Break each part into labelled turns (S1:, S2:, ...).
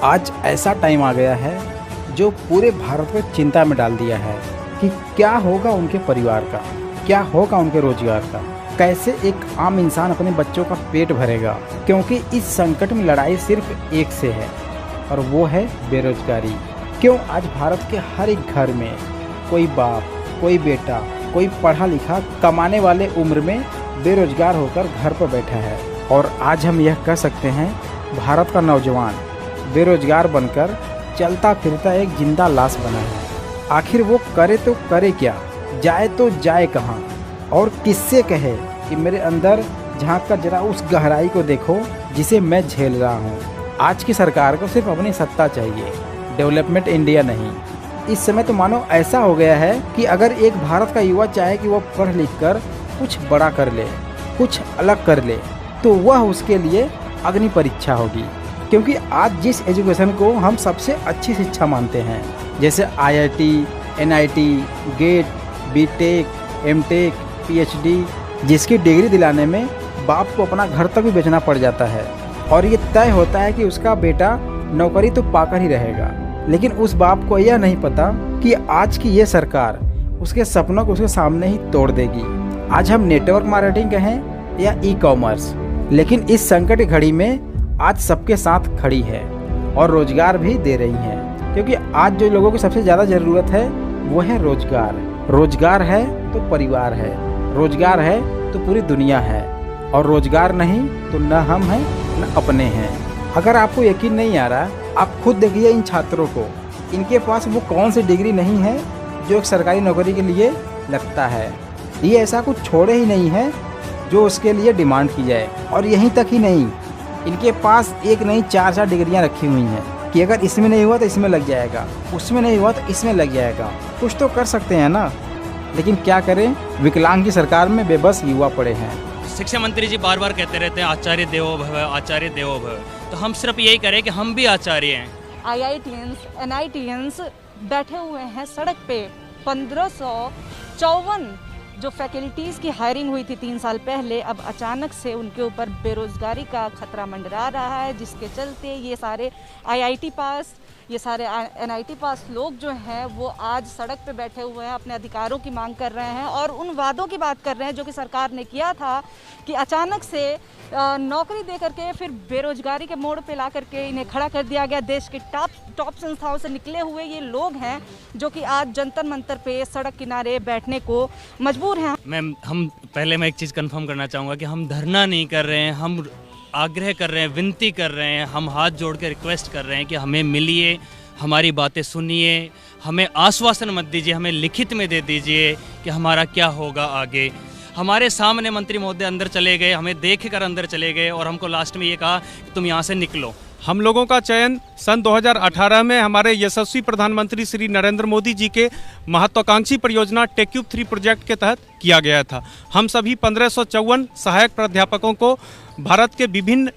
S1: आज ऐसा टाइम आ गया है जो पूरे भारत को चिंता में डाल दिया है कि क्या होगा उनके परिवार का, क्या होगा उनके रोजगार का, कैसे एक आम इंसान अपने बच्चों का पेट भरेगा। क्योंकि इस संकट में लड़ाई सिर्फ एक से है और वो है बेरोजगारी। क्यों आज भारत के हर एक घर में कोई बाप, कोई बेटा, कोई पढ़ा लिखा कमाने वाले उम्र में बेरोजगार होकर घर पर बैठा है। और आज हम यह कह सकते हैं भारत का नौजवान बेरोजगार बनकर चलता फिरता एक जिंदा लाश बना है। आखिर वो करे तो करे क्या, जाए तो जाए कहाँ, और किससे कहे कि मेरे अंदर झांक कर जरा उस गहराई को देखो जिसे मैं झेल रहा हूँ। आज की सरकार को सिर्फ अपनी सत्ता चाहिए, डेवलपमेंट इंडिया नहीं। इस समय तो मानो ऐसा हो गया है कि अगर एक भारत का युवा चाहे कि वो पढ़ लिख कर कुछ बड़ा कर ले, कुछ अलग कर ले, तो वह उसके लिए अग्नि परीक्षा होगी। क्योंकि आज जिस एजुकेशन को हम सबसे अच्छी शिक्षा मानते हैं, जैसे IIT, NIT, GATE, BTech, MTech, PhD, जिसकी डिग्री दिलाने में बाप को अपना घर तक भी बेचना पड़ जाता है और ये तय होता है कि उसका बेटा नौकरी तो पाकर ही रहेगा। लेकिन उस बाप को यह नहीं पता कि आज की ये सरकार उसके सपनों को उसके सामने ही तोड़ देगी। आज हम नेटवर्क मार्केटिंग कहें या ई-कॉमर्स, लेकिन इस संकट की घड़ी में आज सबके साथ खड़ी है और रोजगार भी दे रही है। क्योंकि आज जो लोगों की सबसे ज़्यादा ज़रूरत है वो है रोजगार। रोजगार है तो परिवार है, रोजगार है तो पूरी दुनिया है, और रोजगार नहीं तो न हम हैं न अपने हैं। अगर आपको यकीन नहीं आ रहा, आप खुद देखिए इन छात्रों को, इनके पास वो कौन सी डिग्री नहीं है जो एक सरकारी नौकरी के लिए लगता है। ये ऐसा कुछ छोड़े ही नहीं है जो उसके लिए डिमांड की जाए। और यहीं तक ही नहीं, इनके पास एक नहीं 4 डिग्रियां रखी हुई हैं कि अगर इसमें नहीं हुआ तो इसमें लग जाएगा, उसमें नहीं हुआ तो इसमें लग जाएगा। कुछ तो कर सकते हैं ना, लेकिन क्या करें, विकलांग की सरकार में बेबस युवा पड़े हैं।
S2: शिक्षा मंत्री जी बार बार कहते रहते हैं आचार्य देवो भव, आचार्य देवो भव। तो हम सिर्फ यही करें कि हम भी आचार्य हैं।
S3: IITians, NITians बैठे हुए हैं सड़क पे। 1554 जो फैकल्टीज़ की हायरिंग हुई थी 3 साल पहले, अब अचानक से उनके ऊपर बेरोज़गारी का खतरा मंडरा रहा है, जिसके चलते ये सारे IIT पास, ये सारे NIT पास लोग जो हैं वो आज सड़क पे बैठे हुए हैं, अपने अधिकारों की मांग कर रहे हैं और उन वादों की बात कर रहे हैं जो कि सरकार ने किया था कि अचानक से नौकरी दे करके फिर बेरोजगारी के मोड़ पे ला करके इन्हें खड़ा कर दिया गया। देश के टॉप संस्थाओं से निकले हुए ये लोग हैं जो कि आज जंतर मंतर पे सड़क किनारे बैठने को मजबूर हैं।
S2: मैं एक चीज़ कंफर्म करना चाहूँगा कि हम धरना नहीं कर रहे हैं, हम आग्रह कर रहे हैं, विनती कर रहे हैं, हम हाथ जोड़ के रिक्वेस्ट कर रहे हैं कि हमें मिलिए, हमारी बातें सुनिए, हमें आश्वासन मत दीजिए, हमें लिखित में दे दीजिए कि हमारा क्या होगा आगे। हमारे सामने मंत्री महोदय अंदर चले गए, हमें देख कर अंदर चले गए और हमको लास्ट में ये कहा कि तुम यहाँ से निकलो।
S4: हम लोगों का चयन सन 2018 में हमारे यशस्वी प्रधानमंत्री श्री नरेंद्र मोदी जी के महत्वाकांक्षी परियोजना टेक्यूब 3 प्रोजेक्ट के तहत किया गया था। हम सभी 1554 सहायक प्राध्यापकों को भारत के विभिन्न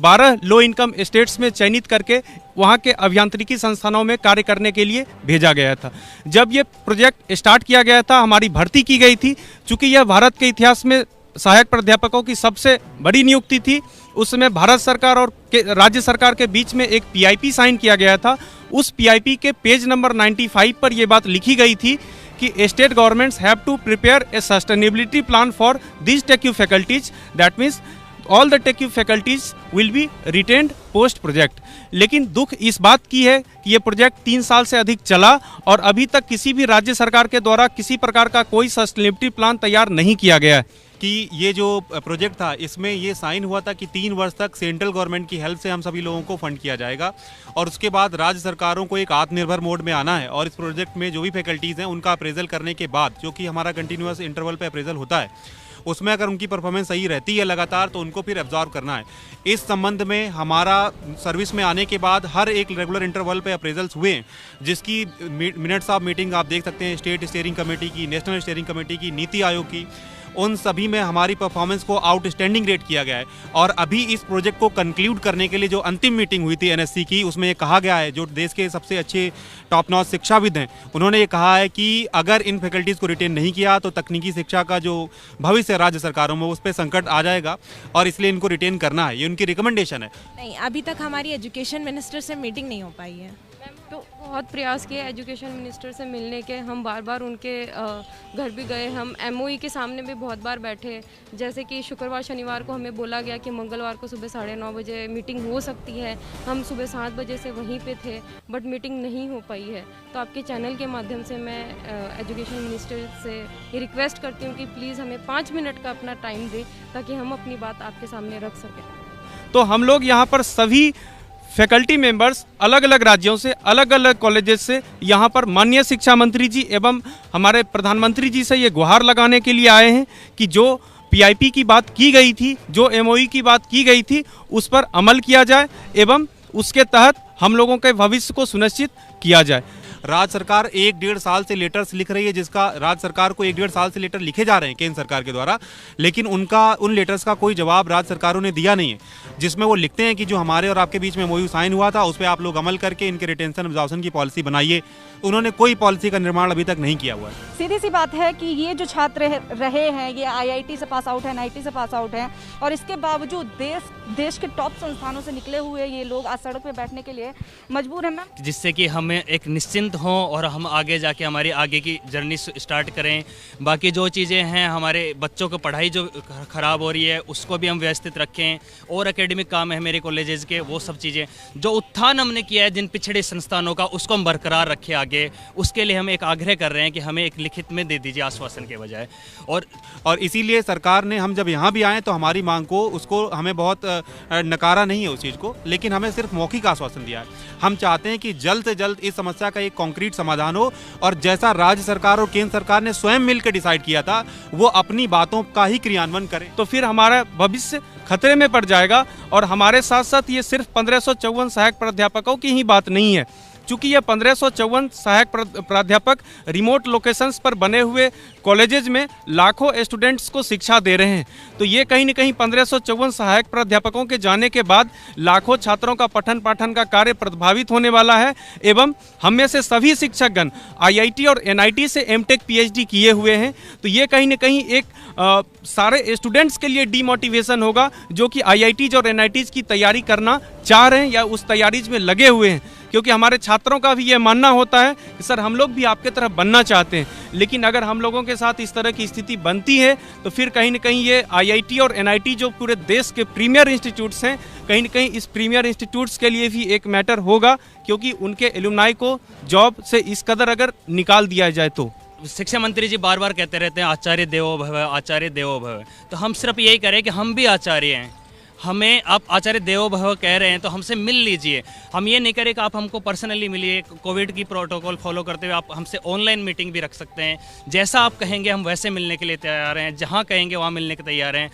S4: 12 लो इनकम स्टेट्स में चयनित करके वहाँ के अभियांत्रिकी संस्थानों में कार्य करने के लिए भेजा गया था। जब ये प्रोजेक्ट स्टार्ट किया गया था, हमारी भर्ती की गई थी। चूँकि यह भारत के इतिहास में सहायक प्राध्यापकों की सबसे बड़ी नियुक्ति थी, उसमें भारत सरकार और राज्य सरकार के बीच में एक PIP साइन किया गया था। उस PIP के पेज नंबर 95 पर यह बात लिखी गई थी कि state governments have to prepare a sustainability plan for this TEQIP faculties, that means all the TEQIP faculties will be retained post project. लेकिन दुख इस बात की है कि ये प्रोजेक्ट 3 साल से अधिक चला और अभी तक किसी भी राज्य सरकार के द्वारा किसी प्रकार का कोई सस्टेनेबिलिटी प्लान तैयार नहीं किया गया
S5: कि ये जो प्रोजेक्ट था इसमें ये साइन हुआ था कि 3 वर्ष तक सेंट्रल गवर्नमेंट की हेल्प से हम सभी लोगों को फंड किया जाएगा और उसके बाद राज्य सरकारों को एक आत्मनिर्भर मोड में आना है और इस प्रोजेक्ट में जो भी फैकल्टीज़ हैं उनका अप्रेजल करने के बाद, जो कि हमारा कंटिन्यूअस इंटरवल पे अप्रेजल होता है, उसमें अगर उनकी परफॉर्मेंस सही रहती है लगातार तो उनको फिर एब्जॉर्व करना है। इस संबंध में हमारा सर्विस में आने के बाद हर एक रेगुलर इंटरवल पे अप्रेजल्स हुए, जिसकी मिनट्स ऑफ मीटिंग आप देख सकते हैं स्टेट स्टीयरिंग कमेटी की, नेशनल स्टीयरिंग कमेटी की, नीति आयोग की, उन सभी में हमारी परफॉर्मेंस को आउटस्टैंडिंग रेट किया गया है। और अभी इस प्रोजेक्ट को कंक्लूड करने के लिए जो अंतिम मीटिंग हुई थी एनएससी की, उसमें ये कहा गया है, जो देश के सबसे अच्छे टॉप नॉच शिक्षाविद हैं उन्होंने ये कहा है कि अगर इन फैकल्टीज़ को रिटेन नहीं किया तो तकनीकी शिक्षा का जो भविष्य राज्य सरकारों में उस पर संकट आ जाएगा और इसलिए इनको रिटेन करना है, ये उनकी रिकमेंडेशन है।
S6: नहीं, अभी तक हमारी एजुकेशन मिनिस्टर से मीटिंग नहीं हो पाई है।
S7: तो बहुत प्रयास किए एजुकेशन मिनिस्टर से मिलने के, हम बार बार उनके घर भी गए, हम एमओई के सामने भी बहुत बार बैठे। जैसे कि शुक्रवार शनिवार को हमें बोला गया कि मंगलवार को सुबह 9:30 बजे मीटिंग हो सकती है, हम सुबह 7 बजे से वहीं पे थे, बट मीटिंग नहीं हो पाई है। तो आपके चैनल के माध्यम से मैं एजुकेशन मिनिस्टर से ये रिक्वेस्ट करती हूँ कि प्लीज़ हमें 5 मिनट का अपना टाइम दें ताकि हम अपनी बात आपके सामने रख सकें।
S4: तो हम लोग यहाँ पर सभी फैकल्टी मेंबर्स अलग अलग राज्यों से, अलग अलग कॉलेजेस से यहाँ पर माननीय शिक्षा मंत्री जी एवं हमारे प्रधानमंत्री जी से ये गुहार लगाने के लिए आए हैं कि जो पीआईपी की बात की गई थी, जो एमओई की बात की गई थी, उस पर अमल किया जाए एवं उसके तहत हम लोगों के भविष्य को सुनिश्चित किया जाए।
S5: राज्य सरकार 1-1.5 साल से लेटर्स लिख रही है, जिसका राज्य सरकार को 1-1.5 साल से लेटर लिखे जा रहे हैं केंद्र सरकार के द्वारा, लेकिन उन लेटर्स का कोई जवाब राज्य सरकारों ने दिया नहीं है, जिसमें वो लिखते हैं कि जो हमारे और आपके बीच में एमओयू साइन हुआ था उस पर आप लोग अमल करके इनके रिटेंशन एब्जॉर्प्शन की पॉलिसी बनाइए। उन्होंने कोई पॉलिसी का निर्माण अभी तक नहीं किया हुआ है।
S3: सीधी सी बात है कि ये जो छात्र रहे हैं ये आईआईटी से पास आउट है, एनआईटी से पास आउट हैं, और इसके बावजूद देश के टॉप संस्थानों से निकले हुए ये लोग आज सड़क पे बैठने के लिए मजबूर हैं मैम।
S2: जिससे कि हमें एक निश्चिंत हों और हम आगे जाके हमारी आगे की जर्नी स्टार्ट करें। बाकी जो चीज़ें हैं, हमारे बच्चों को पढ़ाई जो ख़राब हो रही है उसको भी हम व्यवस्थित रखें, और एकेडमिक काम है मेरे कॉलेजेस के, वो सब चीज़ें जो उत्थान हमने किया है जिन पिछड़े संस्थानों का, उसको हम बरकरार रखें आगे। उसके लिए हम एक आग्रह कर रहे हैं कि हमें एक लिखित में दे दीजिए आश्वासन के बजाय। और
S5: इसीलिए सरकार ने, हम जब यहाँ भी आए तो हमारी मांग को, उसको हमें बहुत नकारा नहीं है उस चीज़ को, लेकिन हमें सिर्फ मौखिक आश्वासन दिया है। हम चाहते हैं कि जल्द से जल्द इस समस्या का एक कॉन्क्रीट समाधान हो, और जैसा राज्य सरकार और केंद्र सरकार ने स्वयं मिलकर डिसाइड किया था वो अपनी बातों का ही क्रियान्वयन करें।
S4: तो फिर हमारा भविष्य खतरे में पड़ जाएगा। और हमारे साथ साथ ये सिर्फ 1554 सहायक प्राध्यापकों की ही बात नहीं है, चूँकि ये 1554 सहायक प्राध्यापक रिमोट लोकेशंस पर बने हुए कॉलेजेस में लाखों स्टूडेंट्स को शिक्षा दे रहे हैं। तो ये कहीं न कहीं 1554 सहायक प्राध्यापकों के जाने के बाद लाखों छात्रों का पठन पाठन का कार्य प्रभावित होने वाला है। एवं हम में से सभी शिक्षकगण आईआईटी और एनआईटी से एमटेक पीएचडी किए हुए हैं। तो ये कहीं न कहीं एक सारे स्टूडेंट्स के लिए डीमोटिवेशन होगा जो कि आईआईटीज और एनआईटीज की तैयारी करना चाह रहे हैं या उस तैयारीज में लगे हुए हैं, क्योंकि हमारे छात्रों का भी ये मानना होता है कि सर हम लोग भी आपके तरह बनना चाहते हैं। लेकिन अगर हम लोगों के साथ इस तरह की स्थिति बनती है तो फिर कहीं न कहीं ये आईआईटी और एनआईटी जो पूरे देश के प्रीमियर इंस्टीट्यूट्स हैं, कहीं न कहीं इस प्रीमियर इंस्टीट्यूट्स के लिए भी एक मैटर होगा, क्योंकि उनके एलुमनाई को जॉब से इस कदर अगर निकाल दिया जाए तो।
S2: शिक्षा मंत्री जी बार बार कहते रहते हैं आचार्य देवो भव, आचार्य देवो भव। तो हम सिर्फ यही करें कि हम भी आचार्य हैं, हमें आप आचार्य देवो भव कह रहे हैं तो हमसे मिल लीजिए। हम ये नहीं करें कि आप हमको पर्सनली मिलिए, कोविड की प्रोटोकॉल फॉलो करते हुए आप हमसे ऑनलाइन मीटिंग भी रख सकते हैं। जैसा आप कहेंगे हम वैसे मिलने के लिए तैयार हैं, जहाँ कहेंगे वहाँ मिलने के तैयार हैं।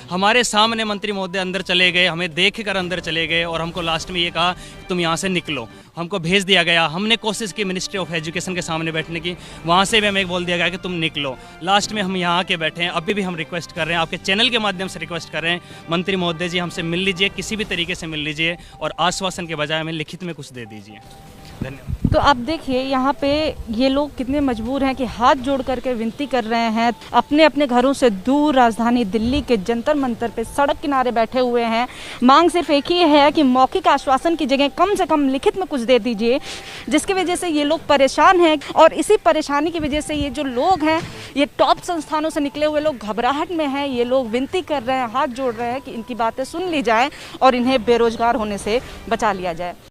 S2: हमारे सामने मंत्री महोदय अंदर चले गए, हमें देख कर अंदर चले गए और हमको लास्ट में ये कहा तुम यहाँ से निकलो, हमको भेज दिया गया। हमने कोशिश की मिनिस्ट्री ऑफ एजुकेशन के सामने बैठने की, वहाँ से भी हमें बोल दिया गया कि तुम निकलो। लास्ट में हम यहाँ आके बैठे हैं। अभी भी हम रिक्वेस्ट कर रहे हैं, आपके चैनल के माध्यम से रिक्वेस्ट कर रहे हैं, मंत्री महोदय जी हमसे मिल लीजिए, किसी भी तरीके से मिल लीजिए और आश्वासन के बजाय हमें लिखित में कुछ दे दीजिए। धन्यवाद।
S3: तो आप देखिए यहाँ पे ये लोग कितने मजबूर हैं कि हाथ जोड़ करके विनती कर रहे हैं, अपने अपने घरों से दूर राजधानी दिल्ली के जंतर मंतर पे सड़क किनारे बैठे हुए हैं। मांग सिर्फ एक ही है कि मौखिक आश्वासन की जगह कम से कम लिखित में कुछ दे दीजिए, जिसकी वजह से ये लोग परेशान हैं। और इसी परेशानी की वजह से ये जो लोग हैं, ये टॉप संस्थानों से निकले हुए लोग घबराहट में हैं। ये लोग विनती कर रहे हैं, हाथ जोड़ रहे हैं कि इनकी बातें सुन ली जाए और इन्हें बेरोजगार होने से बचा लिया जाए।